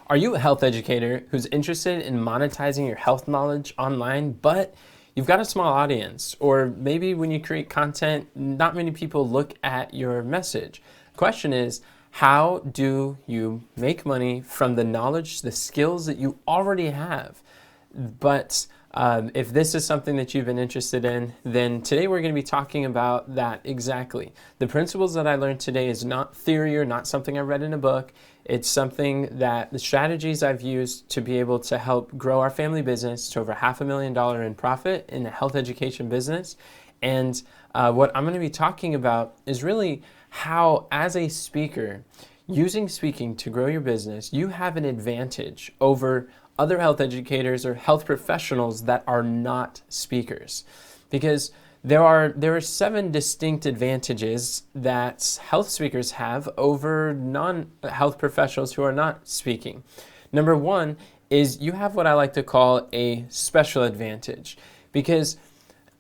Are you a health educator who's interested in monetizing your health knowledge online, but you've got a small audience? Or maybe when you create content, not many people look at your message. The question is, how do you make money from the knowledge, the skills that you already have? But if this is something that you've been interested in, then today we're going to be talking about that exactly. The principles that I learned today is not theory or not something I read in a book. It's something that the strategies I've used to be able to help grow our family business to over $500,000 in profit in the health education business. And what I'm going to be talking about is really how, as a speaker, using speaking to grow your business, you have an advantage over other health educators or health professionals that are not speakers. Because there are 7 distinct advantages that health speakers have over non-health professionals who are not speaking. Number 1 is you have what I like to call a special advantage, because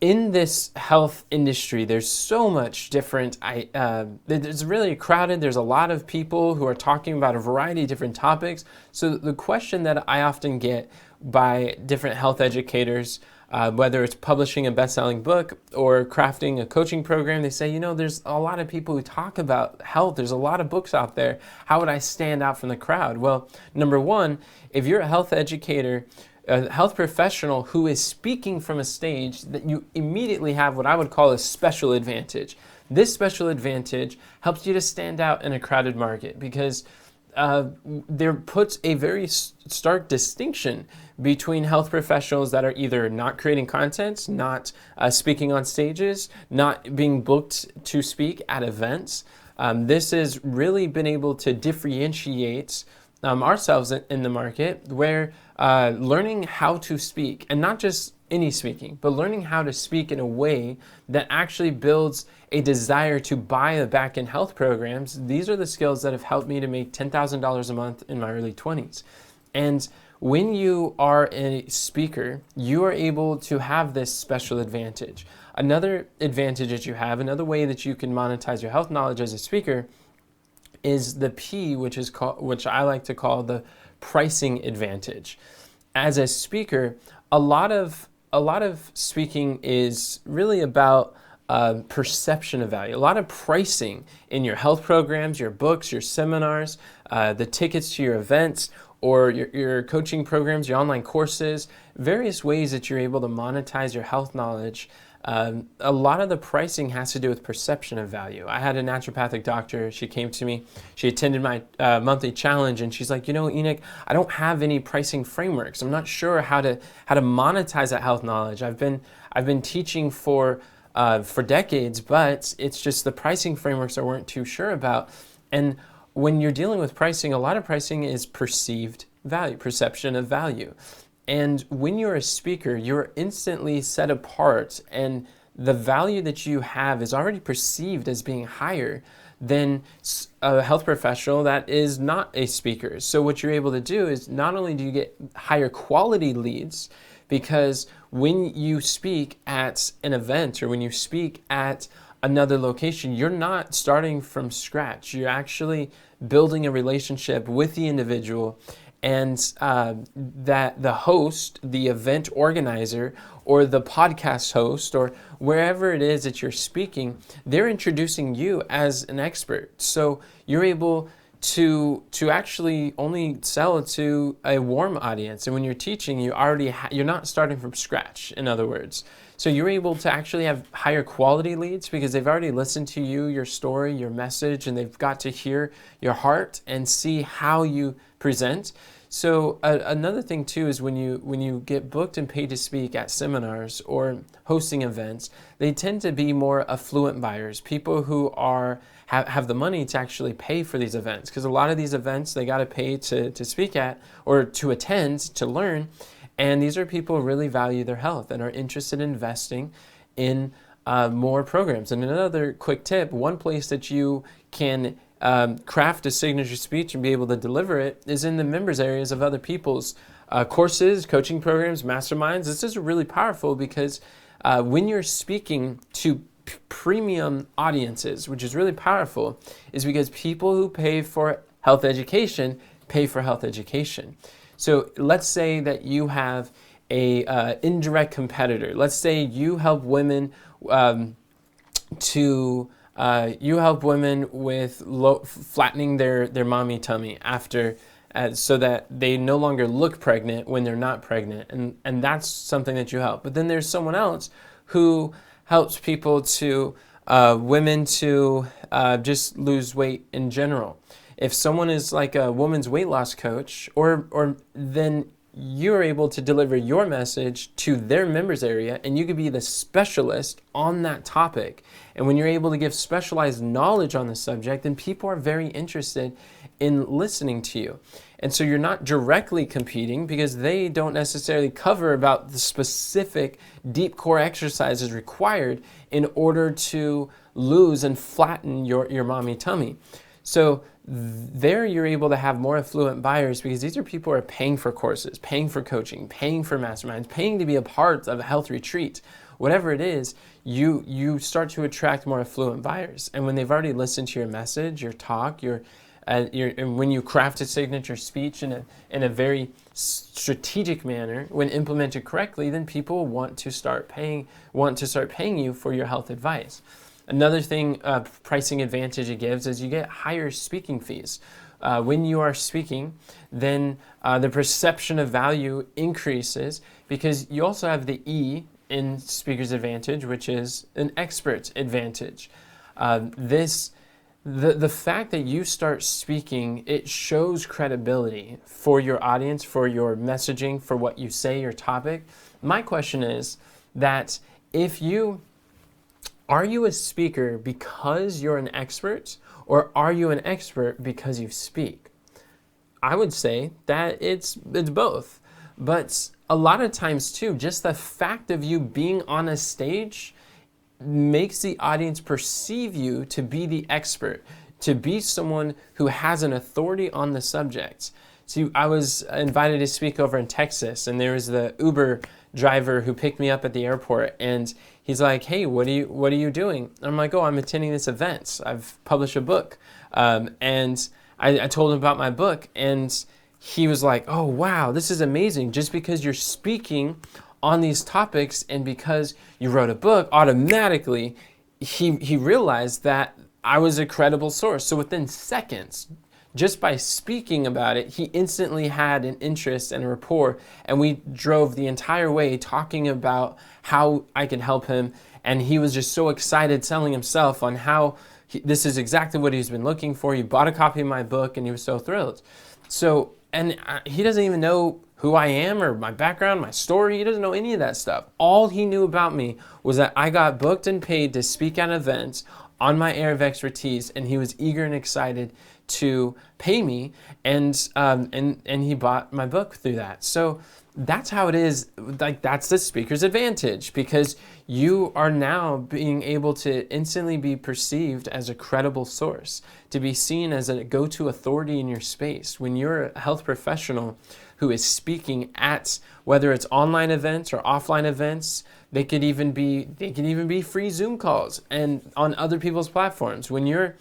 in this health industry, there's so much different, it's really crowded. There's a lot of people who are talking about a variety of different topics. So the question that I often get by different health educators, whether it's publishing a best-selling book or crafting a coaching program, they say, there's a lot of people who talk about health. There's a lot of books out there. How would I stand out from the crowd? Well, number 1, if you're a health educator, a health professional who is speaking from a stage, that you immediately have what I would call a special advantage. This special advantage helps you to stand out in a crowded market because there puts a very stark distinction between health professionals that are either not creating content, not speaking on stages, not being booked to speak at events. This has really been able to differentiate ourselves in the market, where learning how to speak, and not just any speaking, but learning how to speak in a way that actually builds a desire to buy the back-end health programs. These are the skills that have helped me to make $10,000 a month in my early 20s. And when you are a speaker, you are able to have this special advantage. Another advantage that you have, another way that you can monetize your health knowledge as a speaker, is the P, which I like to call the pricing advantage. As a speaker, a lot of speaking is really about perception of value. A lot of pricing in your health programs, your books, your seminars, the tickets to your events, or your coaching programs, your online courses, various ways that you're able to monetize your health knowledge. A lot of the pricing has to do with perception of value. I had a naturopathic doctor. She came to me. She attended my monthly challenge, and she's like, Enoch, I don't have any pricing frameworks. I'm not sure how to monetize that health knowledge. I've been teaching for decades, but it's just the pricing frameworks I weren't too sure about. And when you're dealing with pricing, a lot of pricing is perceived value, perception of value. And when you're a speaker, you're instantly set apart, and the value that you have is already perceived as being higher than a health professional that is not a speaker. So what you're able to do is not only do you get higher quality leads, because when you speak at an event or when you speak at another location, you're not starting from scratch. You're actually building a relationship with the individual, and that the host, the event organizer, or the podcast host, or wherever it is that you're speaking, they're introducing you as an expert. So you're able to actually only sell to a warm audience. And when you're teaching, you're not starting from scratch, in other words. So you're able to actually have higher quality leads because they've already listened to you, your story, your message, and they've got to hear your heart and see how you present. So another thing too is when you get booked and paid to speak at seminars or hosting events, they tend to be more affluent buyers, people who have the money to actually pay for these events, because a lot of these events they got to pay to speak at or to attend to learn, and these are people who really value their health and are interested in investing in more programs. And another quick tip: one place that you can craft a signature speech and be able to deliver it is in the members areas of other people's courses, coaching programs, masterminds. This is really powerful because when you're speaking to premium audiences, which is really powerful, is because people who pay for health education pay for health education. So let's say that you have a indirect competitor. Let's say you help women with flattening their mommy tummy after, so that they no longer look pregnant when they're not pregnant, and that's something that you help. But then there's someone else who helps people to women to just lose weight in general. If someone is like a woman's weight loss coach, or then you're able to deliver your message to their members area, and you could be the specialist on that topic. And when you're able to give specialized knowledge on the subject, then people are very interested in listening to you. And so you're not directly competing, because they don't necessarily cover about the specific deep core exercises required in order to lose and flatten your mommy tummy. So there you're able to have more affluent buyers, because these are people who are paying for courses, paying for coaching, paying for masterminds, paying to be a part of a health retreat. Whatever it is, you start to attract more affluent buyers. And when they've already listened to your message, your talk, and when you craft a signature speech in a very strategic manner, when implemented correctly, then people want to start paying you for your health advice. Another thing, pricing advantage it gives, is you get higher speaking fees. When you are speaking, then the perception of value increases, because you also have the E in speaker's advantage, which is an expert advantage. The fact that you start speaking, it shows credibility for your audience, for your messaging, for what you say, your topic. My question is that are you a speaker because you're an expert, or are you an expert because you speak? I would say that it's both. But a lot of times too, just the fact of you being on a stage makes the audience perceive you to be the expert, to be someone who has an authority on the subject. See, I was invited to speak over in Texas, and there was the Uber driver who picked me up at the airport, and he's like, "Hey, what are you doing?" And I'm like, "Oh, I'm attending this event. I've published a book." And I told him about my book, and he was like, "Oh, wow, this is amazing. Just because you're speaking on these topics and because you wrote a book, automatically he realized that I was a credible source." So within seconds, just by speaking about it, he instantly had an interest and a rapport, and we drove the entire way talking about how I could help him, and he was just so excited telling himself on how this is exactly what he's been looking for. He bought a copy of my book, and he was so thrilled. So, and he doesn't even know who I am or my background, my story. He doesn't know any of that stuff. All he knew about me was that I got booked and paid to speak at events on my area of expertise, and he was eager and excited to pay me, and he bought my book through that. So that's how it is. Like, that's the speaker's advantage, because you are now being able to instantly be perceived as a credible source, to be seen as a go-to authority in your space. When you're a health professional who is speaking at, whether it's online events or offline events, they could even be free Zoom calls and on other people's platforms. When you're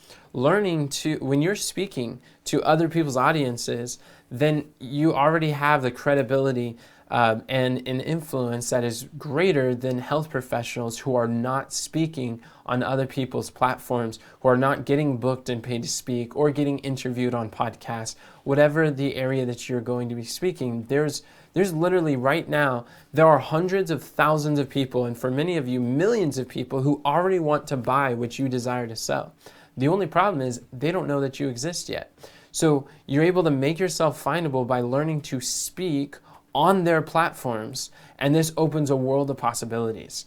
speaking to other people's audiences, then you already have the credibility and an influence that is greater than health professionals who are not speaking on other people's platforms, who are not getting booked and paid to speak or getting interviewed on podcasts. Whatever the area that you're going to be speaking, there's literally right now, there are hundreds of thousands of people, and for many of you, millions of people who already want to buy what you desire to sell. The only problem is they don't know that you exist yet. So you're able to make yourself findable by learning to speak on their platforms, and this opens a world of possibilities.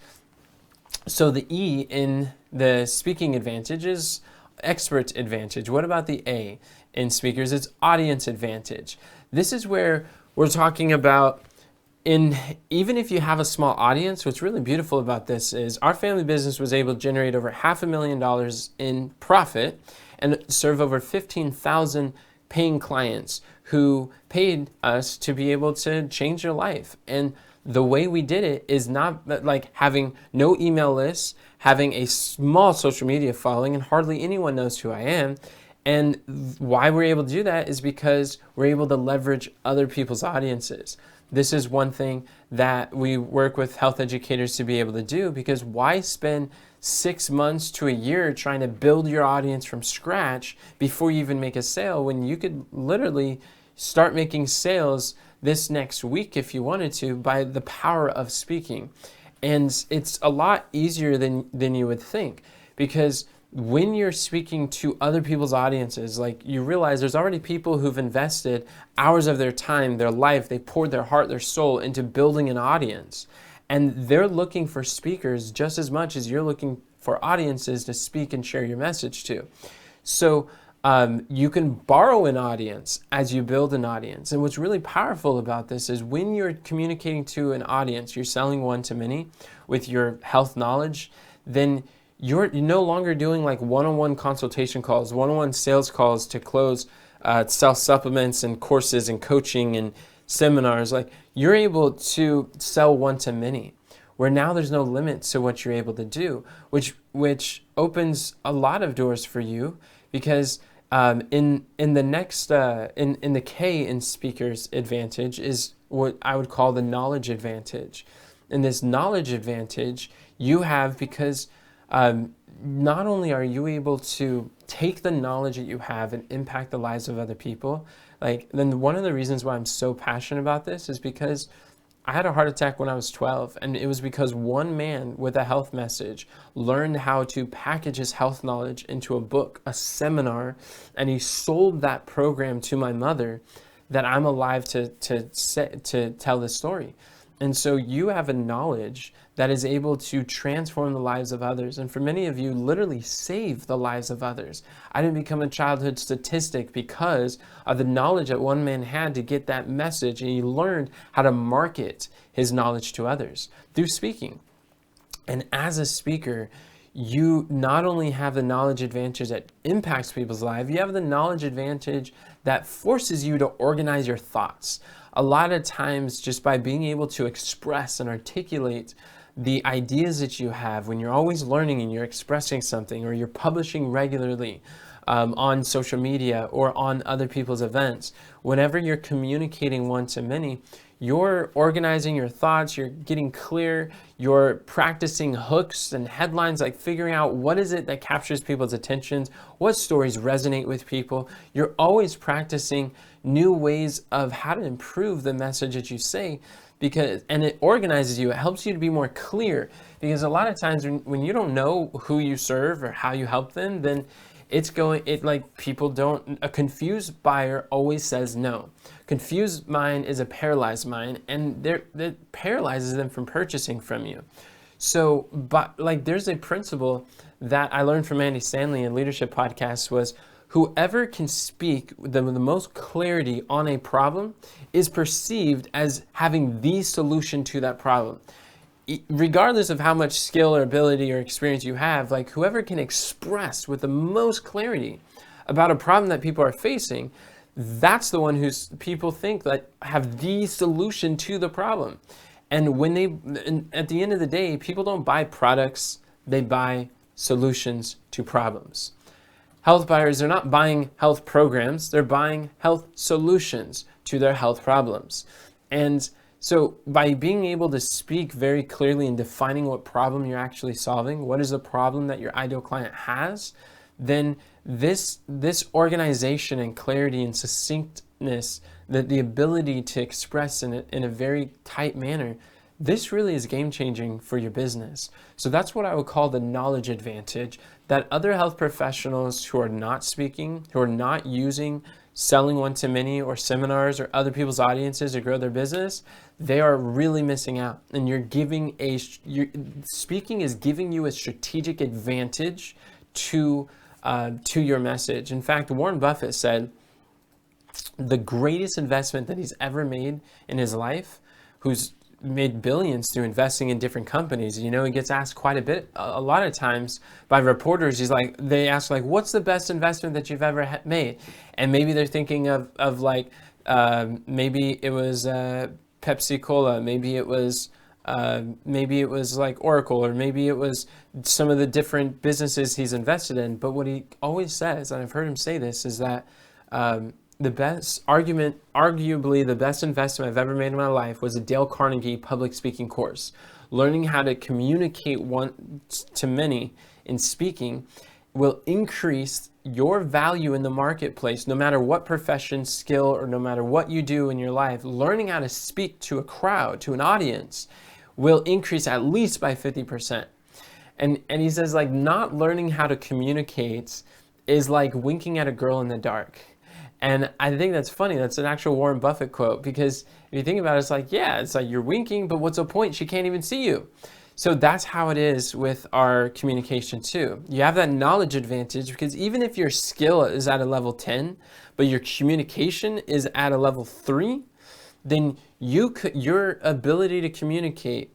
So the E in the speaking advantage is expert advantage. What about the A in speakers? It's audience advantage. This is where we're talking about, even if you have a small audience, what's really beautiful about this is our family business was able to generate over $500,000 in profit and serve over 15,000 paying clients who paid us to be able to change their life. And the way we did it is not like having no email lists, having a small social media following, and hardly anyone knows who I am, And why we're able to do that is because we're able to leverage other people's audiences. This is one thing that we work with health educators to be able to do, because why spend 6 months to a year trying to build your audience from scratch before you even make a sale, when you could literally start making sales this next week if you wanted to by the power of speaking. And it's a lot easier than you would think, because when you're speaking to other people's audiences, like, you realize there's already people who've invested hours of their time, their life, they poured their heart, their soul into building an audience. And they're looking for speakers just as much as you're looking for audiences to speak and share your message to. So you can borrow an audience as you build an audience. And what's really powerful about this is when you're communicating to an audience, you're selling one-to-many with your health knowledge, then you're no longer doing like one-on-one consultation calls, one-on-one sales calls to close, sell supplements and courses and coaching and seminars. Like, you're able to sell one-to-many, where now there's no limit to what you're able to do, which opens a lot of doors for you, because in the next in the K in speakers advantage is what I would call the knowledge advantage. And this knowledge advantage you have because not only are you able to take the knowledge that you have and impact the lives of other people, like, then one of the reasons why I'm so passionate about this is because I had a heart attack when I was 12, and it was because one man with a health message learned how to package his health knowledge into a book, a seminar, and he sold that program to my mother, that I'm alive to tell this story. And so you have a knowledge that is able to transform the lives of others. And for many of you, literally save the lives of others. I didn't become a childhood statistic because of the knowledge that one man had to get that message. And he learned how to market his knowledge to others through speaking. And as a speaker, you not only have the knowledge advantage that impacts people's lives, you have the knowledge advantage that forces you to organize your thoughts. A lot of times, just by being able to express and articulate the ideas that you have, when you're always learning and you're expressing something, or you're publishing regularly on social media or on other people's events, whenever you're communicating one-to-many, you're organizing your thoughts, you're getting clear, you're practicing hooks and headlines, like figuring out what is it that captures people's attentions, what stories resonate with people. You're always practicing new ways of how to improve the message that you say, and it organizes you. It helps you to be more clear, because a lot of times when you don't know who you serve or how you help them, then people don't, a confused buyer always says no. Confused mind is a paralyzed mind, and that paralyzes them from purchasing from you. So, but like, there's a principle that I learned from Andy Stanley in Leadership Podcasts was, whoever can speak with the most clarity on a problem is perceived as having the solution to that problem. Regardless of how much skill or ability or experience you have, like, whoever can express with the most clarity about a problem that people are facing, that's the one who's people think that have the solution to the problem. And at the end of the day, people don't buy products, they buy solutions to problems. Health buyers are not buying health programs, they're buying health solutions to their health problems. And so by being able to speak very clearly and defining what problem you're actually solving, what is the problem that your ideal client has, then this organization and clarity and succinctness, the ability to express in a very tight manner, this really is game-changing for your business. So that's what I would call the knowledge advantage, that other health professionals who are not speaking, who are not using selling one-to-many or seminars or other people's audiences to grow their business, they are really missing out. And speaking is giving you a strategic advantage to your message. In fact, Warren Buffett said the greatest investment that he's ever made in his life, who's made billions through investing in different companies. He gets asked quite a lot of times by reporters. They ask, like, what's the best investment that you've ever made? And maybe they're thinking of maybe it was Pepsi Cola, maybe it was Maybe it was like Oracle, or maybe it was some of the different businesses he's invested in. But what he always says, and I've heard him say this, is that arguably the best investment I've ever made in my life was a Dale Carnegie public speaking course. Learning how to communicate one to many in speaking will increase your value in the marketplace, no matter what profession, skill, or no matter what you do in your life. Learning how to speak to a crowd, to an audience, will increase at least by 50%. And he says, like, not learning how to communicate is like winking at a girl in the dark. And I think that's funny. That's an actual Warren Buffett quote, because if you think about it, it's like, yeah, it's like you're winking, but what's the point? She can't even see you. So that's how it is with our communication too. You have that knowledge advantage, because even if your skill is at a level 10, but your communication is at a level 3, then your ability to communicate,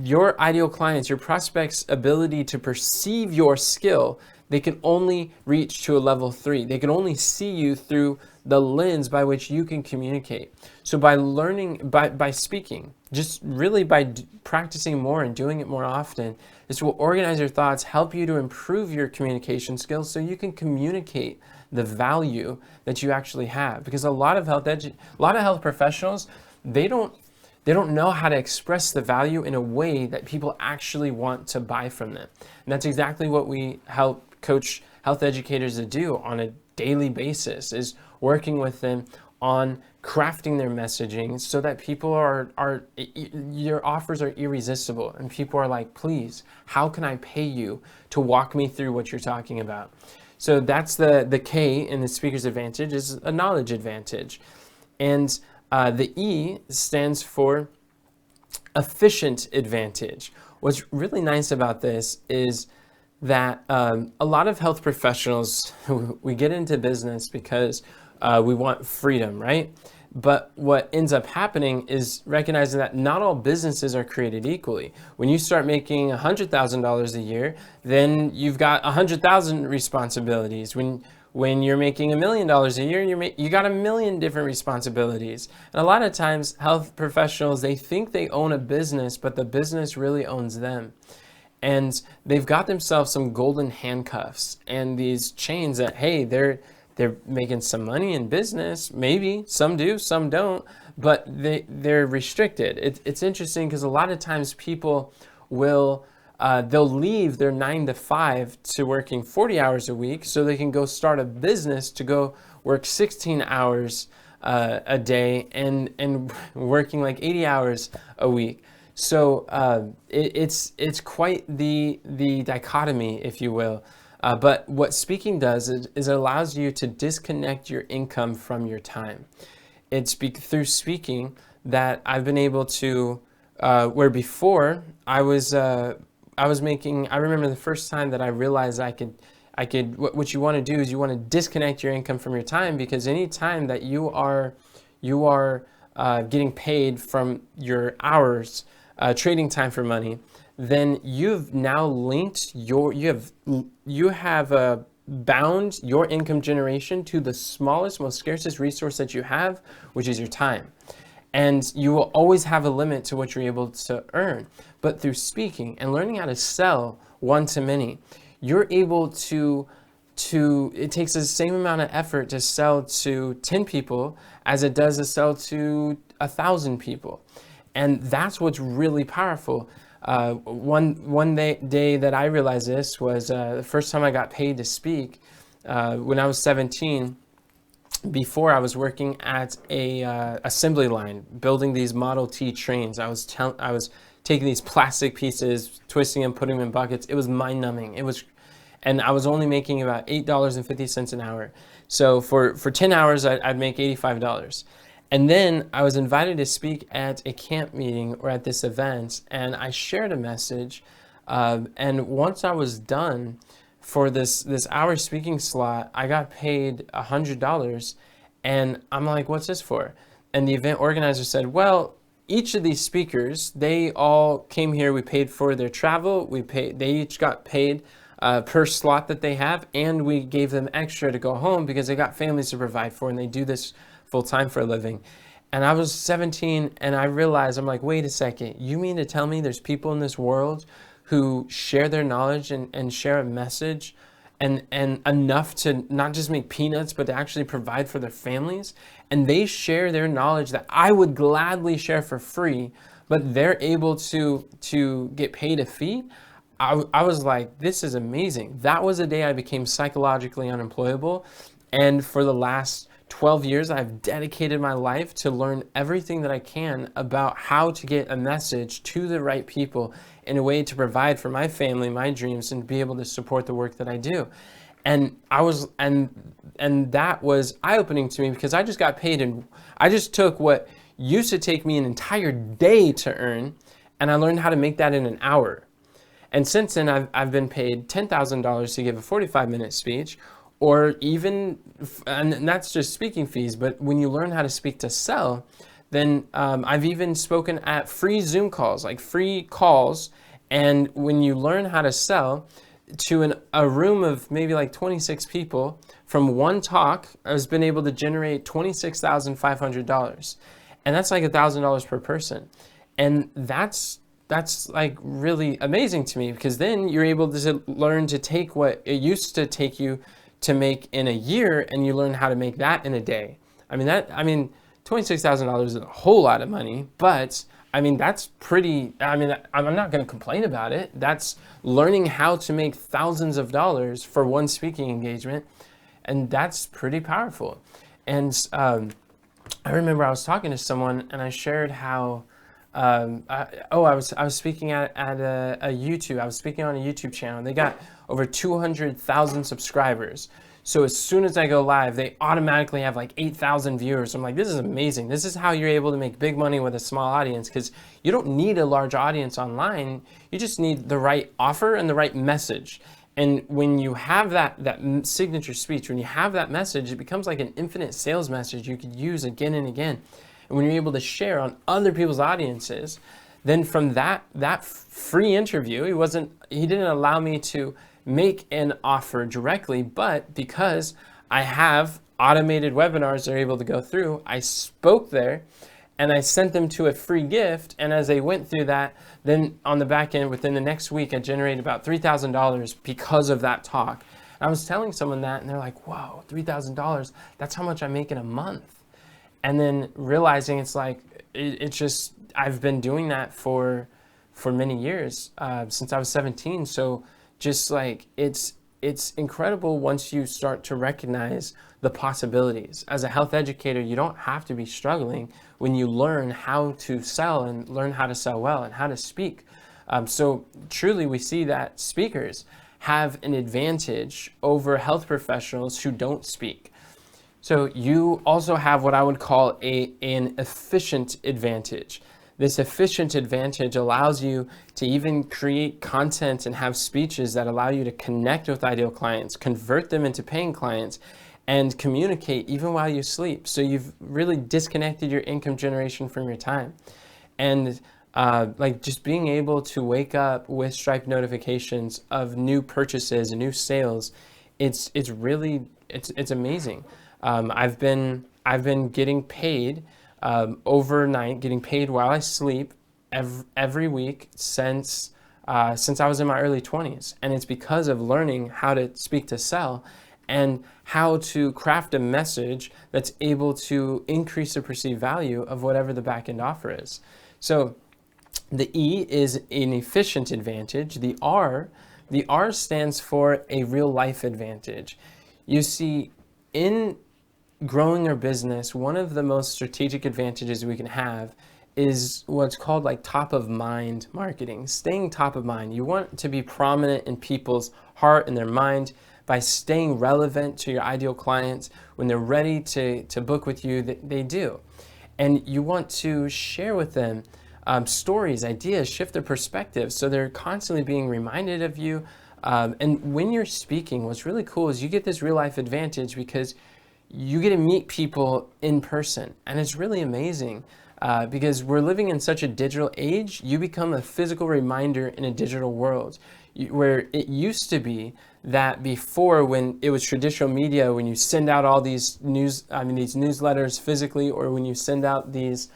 your ideal clients, your prospects' ability to perceive your skill, they can only reach to a level 3. They can only see you through the lens by which you can communicate. So by learning, by speaking, just really by practicing more and doing it more often, this will organize your thoughts, help you to improve your communication skills so you can communicate the value that you actually have. Because a lot of health professionals, they don't know how to express the value in a way that people actually want to buy from them. And that's exactly what we help coach health educators to do on a daily basis, is working with them on crafting their messaging so that people your offers are irresistible, and people are like, please, how can I pay you to walk me through what you're talking about? So that's the K in the speaker's advantage, is a knowledge advantage. And the E stands for efficient advantage. What's really nice about this is that a lot of health professionals, we get into business because we want freedom, right? But what ends up happening is recognizing that not all businesses are created equally. When you start making $100,000 a year, then you've got 100,000 responsibilities. When you're making $1 million a year, you got 1 million different responsibilities. And a lot of times, health professionals, they think they own a business, but the business really owns them. And they've got themselves some golden handcuffs and these chains that, hey, they're making some money in business. Maybe some do, some don't, but they're restricted. It's interesting because a lot of times people will they'll leave their 9 to 5 to working 40 hours a week so they can go start a business to go work 16 hours a day and working like 80 hours a week. So it's quite the dichotomy, if you will. But what speaking does is it allows you to disconnect your income from your time. It's through speaking that I've been able to, where before I was making, I remember the first time that I realized I could, what you want to do is you want to disconnect your income from your time, because any time that you are getting paid from your hours, trading time for money, then you've now linked you have bound your income generation to the smallest, most scarcest resource that you have, which is your time. And you will always have a limit to what you're able to earn. But through speaking and learning how to sell one to many, you're able to it takes the same amount of effort to sell to 10 people as it does to sell to 1,000 people. And that's what's really powerful. One day that I realized this was the first time I got paid to speak when I was 17. Before, I was working at a assembly line, building these Model T trains. I was taking these plastic pieces, twisting them, putting them in buckets. It was mind-numbing. And I was only making about $8.50 an hour. So for 10 hours, I'd make $85. And then I was invited to speak at a camp meeting or at this event, and I shared a message. And once I was done for this hour speaking slot, I got paid $100. And I'm like, what's this for? And the event organizer said, well, each of these speakers, they all came here. We paid for their travel. They each got paid per slot that they have, and we gave them extra to go home because they got families to provide for, and they do this full time for a living. And I was 17 and I realized, I'm like, wait a second, you mean to tell me there's people in this world who share their knowledge and share a message and enough to not just make peanuts, but to actually provide for their families? And they share their knowledge that I would gladly share for free, but they're able to get paid a fee. I was like, this is amazing. That was the day I became psychologically unemployable. And for the last 12 years, I've dedicated my life to learn everything that I can about how to get a message to the right people in a way to provide for my family, my dreams, and be able to support the work that I do. And that was eye-opening to me because I just got paid, and I just took what used to take me an entire day to earn, and I learned how to make that in an hour. And since then, I've been paid $10,000 to give a 45-minute speech, or even, and that's just speaking fees, but when you learn how to speak to sell, then I've even spoken at free Zoom calls, like free calls. And when you learn how to sell to a room of maybe like 26 people, from one talk, I've been able to generate $26,500. And that's like $1,000 per person. And that's like really amazing to me, because then you're able to learn to take what it used to take you to make in a year, and you learn how to make that in a day. I mean, $26,000 is a whole lot of money, but I mean, that's pretty, I'm not going to complain about it. That's learning how to make thousands of dollars for one speaking engagement. And that's pretty powerful. And I remember I was talking to someone and I shared how, I was speaking at a YouTube. I was speaking on a YouTube channel. They got over 200,000 subscribers. So as soon as I go live, they automatically have like 8,000 viewers. I'm like, this is amazing. This is how you're able to make big money with a small audience, because you don't need a large audience online. You just need the right offer and the right message. And when you have that signature speech, when you have that message, it becomes like an infinite sales message you could use again and again. And when you're able to share on other people's audiences, then from that free interview, he didn't allow me to make an offer directly, but because I have automated webinars they're able to go through, I spoke there and I sent them to a free gift. And as they went through that, then on the back end, within the next week, I generated about $3,000 because of that talk. And I was telling someone that, and they're like, whoa, $3,000, that's how much I make in a month. And then realizing it's like, it's just, I've been doing that for many years, since I was 17. So just like, it's incredible once you start to recognize the possibilities. As a health educator, you don't have to be struggling when you learn how to sell and learn how to sell well and how to speak. So truly, we see that speakers have an advantage over health professionals who don't speak. So you also have what I would call an efficient advantage. This efficient advantage allows you to even create content and have speeches that allow you to connect with ideal clients, convert them into paying clients, and communicate even while you sleep. So you've really disconnected your income generation from your time. And like just being able to wake up with Stripe notifications of new purchases and new sales, it's amazing. I've been getting paid overnight, getting paid while I sleep every week since I was in my early 20s. And it's because of learning how to speak to sell and how to craft a message that's able to increase the perceived value of whatever the back-end offer is. So the E is an efficient advantage. The R stands for a real life advantage. You see, in growing our business, one of the most strategic advantages we can have is what's called like top of mind marketing, staying top of mind. You want to be prominent in people's heart and their mind by staying relevant to your ideal clients. When they're ready to book with you, they do. And you want to share with them stories, ideas, shift their perspective, so they're constantly being reminded of you. And when you're speaking, what's really cool is you get this real life advantage because you get to meet people in person. And it's really amazing because we're living in such a digital age. You become a physical reminder in a digital world. where it used to be that before, when it was traditional media, when you send out all these these newsletters physically, or when you send out these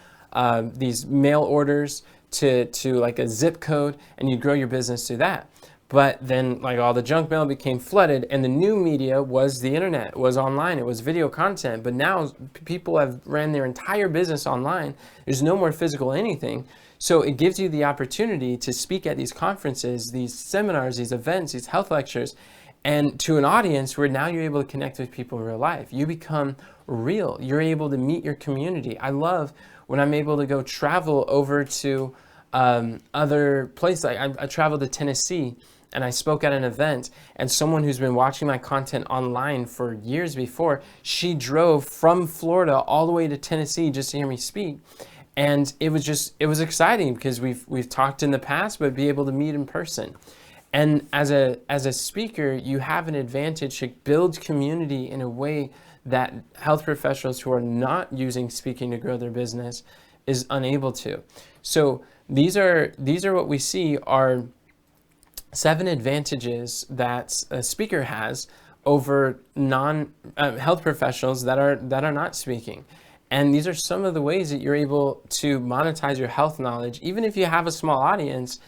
mail orders to like a zip code, and you grow your business through that. But then like all the junk mail became flooded, and the new media was the internet, was online, it was video content. But now people have ran their entire business online. There's no more physical anything. So it gives you the opportunity to speak at these conferences, these seminars, these events, these health lectures, and to an audience where now you're able to connect with people in real life. You become real. You're able to meet your community. I love when I'm able to go travel over to other places. I traveled to Tennessee, and I spoke at an event, and someone who's been watching my content online for years before, she drove from Florida all the way to Tennessee just to hear me speak. And it was exciting because we've talked in the past, but be able to meet in person. And as a speaker, you have an advantage to build community in a way that health professionals who are not using speaking to grow their business is unable to. So these are what we see are 7 advantages that a speaker has over non-health professionals that are not speaking. And these are some of the ways that you're able to monetize your health knowledge. Even if you have a small audience,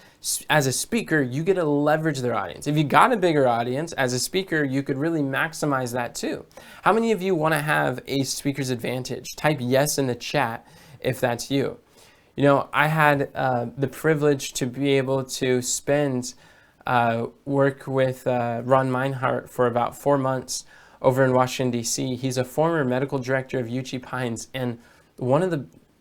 as a speaker, you get to leverage their audience. If you got a bigger audience, as a speaker, you could really maximize that too. How many of you want to have a speaker's advantage? Type yes in the chat if that's you. You know, I had the privilege to be able to work with Ron Meinhardt for about 4 months over in Washington, D.C. He's a former medical director of UC Pines, and one of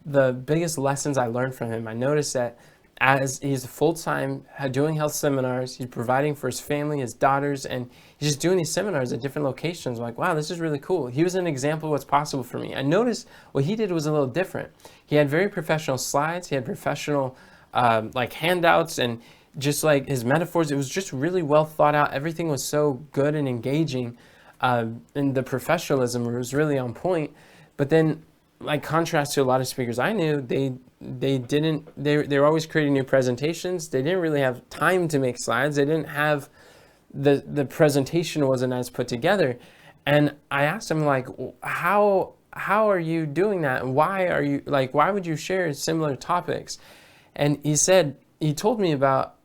the biggest lessons I learned from him, I noticed that as he's full-time doing health seminars, he's providing for his family, his daughters, and he's just doing these seminars at different locations. I'm like, wow, this is really cool. He was an example of what's possible for me. I noticed what he did was a little different. He had very professional slides, he had professional like handouts, and just like his metaphors, it was just really well thought out. Everything was so good and engaging, and the professionalism was really on point. But then, like contrast to a lot of speakers I knew, they were always creating new presentations. They didn't really have time to make slides. They didn't have the presentation wasn't as put together. And I asked him, like, how are you doing that? And why would you share similar topics? And he told me about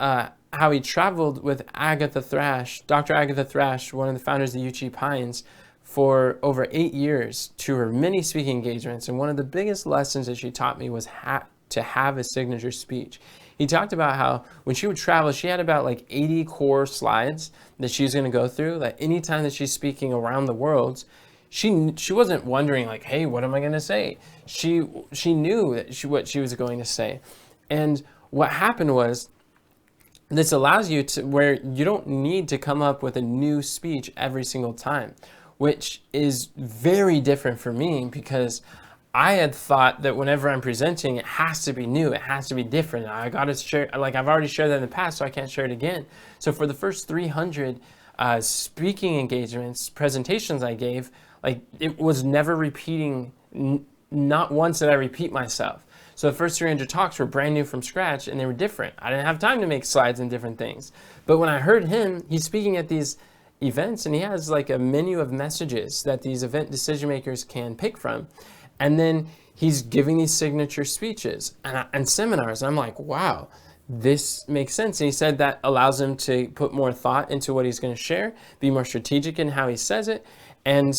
how he traveled with Dr. Agatha Thrash, one of the founders of UC Pines, for over 8 years to her many speaking engagements. And one of the biggest lessons that she taught me was to have a signature speech. He talked about how when she would travel, she had about like 80 core slides that she was going to go through. That anytime that she's speaking around the world, she wasn't wondering like, hey, what am I going to say? She knew what she was going to say. And what happened was, this allows you to where you don't need to come up with a new speech every single time, which is very different for me because I had thought that whenever I'm presenting, it has to be new, it has to be different. I got to share, like I've already shared that in the past, so I can't share it again. So for the first 300 speaking engagements, presentations I gave, like it was never repeating, not once did I repeat myself. So the first 300 talks were brand new from scratch, and they were different. I didn't have time to make slides and different things. But when I heard him, he's speaking at these events, and he has like a menu of messages that these event decision makers can pick from. And then he's giving these signature speeches and seminars. And I'm like, wow, this makes sense. And he said that allows him to put more thought into what he's going to share, be more strategic in how he says it, and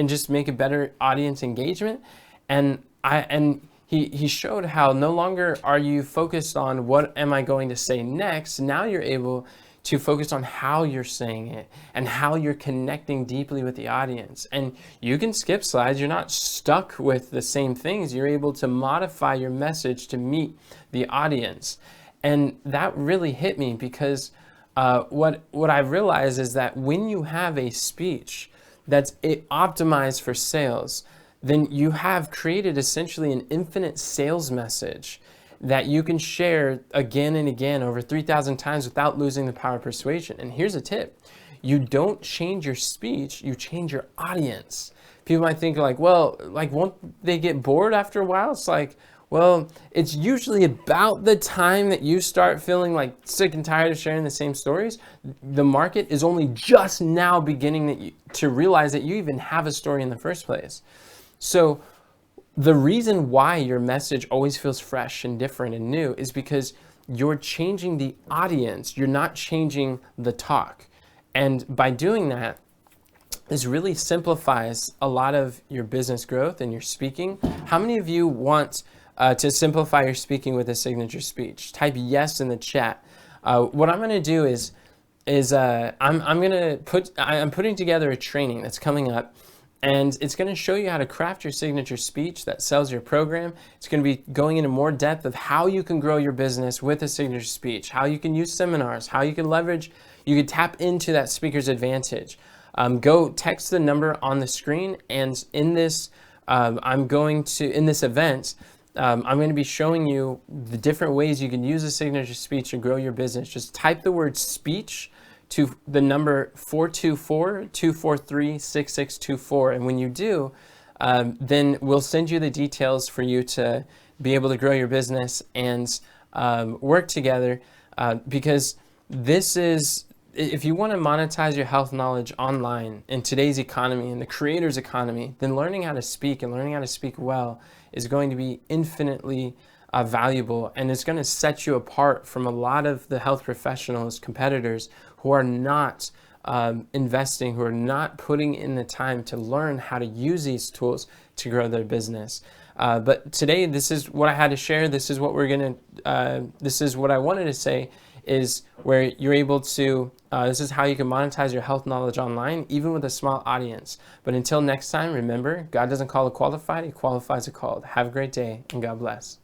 just make a better audience engagement. And he showed how no longer are you focused on what am I going to say next. Now you're able to focus on how you're saying it and how you're connecting deeply with the audience. And you can skip slides. You're not stuck with the same things. You're able to modify your message to meet the audience. And that really hit me because what I realized is that when you have a speech that's optimized for sales, then you have created essentially an infinite sales message that you can share again and again over 3,000 times without losing the power of persuasion. And here's a tip. You don't change your speech, you change your audience. People might think like, well, like won't they get bored after a while? It's like, Well, it's usually about the time that you start feeling like sick and tired of sharing the same stories. The market is only just now beginning to realize that you even have a story in the first place. So the reason why your message always feels fresh and different and new is because you're changing the audience. You're not changing the talk. And by doing that, this really simplifies a lot of your business growth and your speaking. How many of you want to simplify your speaking with a signature speech? Type yes in the chat. What I'm going to do is I'm putting together a training that's coming up, and it's going to show you how to craft your signature speech that sells your program. It's going to be going into more depth of how you can grow your business with a signature speech, how you can use seminars, how you can leverage, you can tap into that speaker's advantage. Go text the number on the screen, and in this event, I'm going to be showing you the different ways you can use a signature speech to grow your business. Just type the word speech to the number 424-243-6624. And when you do, then we'll send you the details for you to be able to grow your business and work together, because this is, if you want to monetize your health knowledge online in today's economy, in the creator's economy, then learning how to speak and learning how to speak well is going to be infinitely valuable, and it's going to set you apart from a lot of the health professionals, competitors who are not investing, who are not putting in the time to learn how to use these tools to grow their business. But today, this is what I had to share. This is what this is what I wanted to say, is where you're able to, this is how you can monetize your health knowledge online, even with a small audience. But until next time, remember, God doesn't call the qualified, He qualifies the called. Have a great day, and God bless.